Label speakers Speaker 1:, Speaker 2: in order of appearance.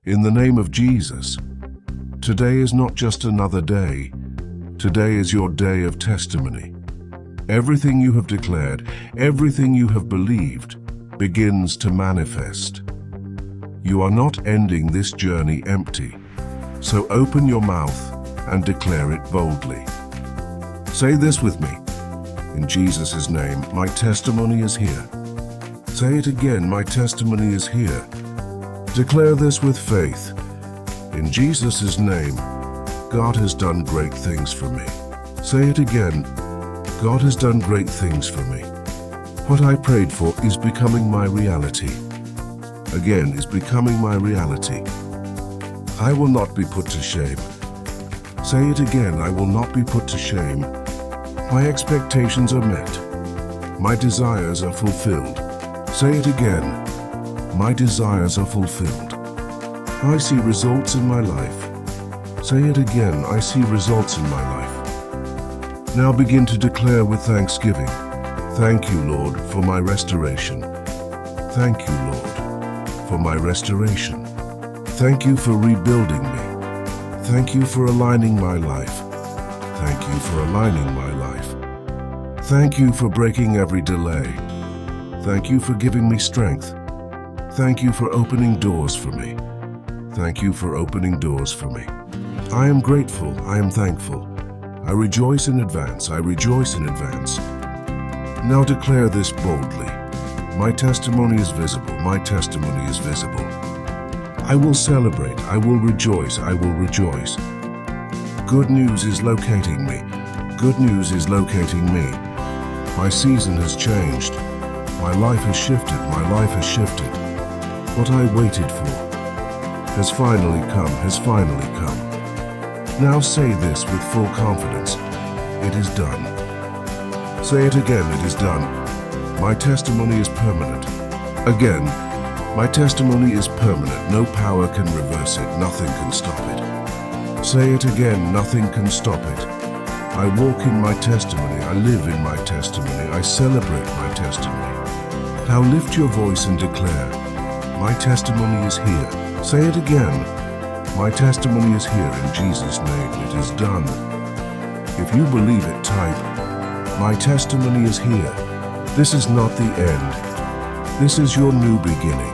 Speaker 1: In the name of Jesus, today is not just another day. Today is your day of testimony. Everything you have declared, everything you have believed, begins to manifest. You are not ending this journey empty, so open your mouth and declare it boldly. Say this with me. In Jesus' name, my testimony is here. Say it again, my testimony is here. Declare this with faith. In Jesus' name, God has done great things for me. Say it again. God has done great things for me. What I prayed for is becoming my reality. Again, is becoming my reality. I will not be put to shame. Say it again, I will not be put to shame. My expectations are met. My desires are fulfilled. Say it again. My desires are fulfilled. I see results in my life. Say it again, I see results in my life. Now begin to declare with thanksgiving. Thank you, Lord, for my restoration. Thank you, Lord, for my restoration. Thank you for rebuilding me. Thank you for aligning my life. Thank you for aligning my life. Thank you for breaking every delay. Thank you for giving me strength. Thank you for opening doors for me. Thank you for opening doors for me. I am grateful. I am thankful. I rejoice in advance. I rejoice in advance. Now declare this boldly. My testimony is visible. My testimony is visible. I will celebrate. I will rejoice. I will rejoice. Good news is locating me. Good news is locating me. My season has changed. My life has shifted. My life has shifted. What I waited for has finally come, has finally come. Now say this with full confidence. It is done. Say it again, it is done. My testimony is permanent. Again, my testimony is permanent. No power can reverse it. Nothing can stop it. Say it again, nothing can stop it. I walk in my testimony. I live in my testimony. I celebrate my testimony. Now lift your voice and declare, my testimony is here. Say it again. My testimony is here in Jesus' name. It is done. If you believe it, type, my testimony is here. This is not the end. This is your new beginning.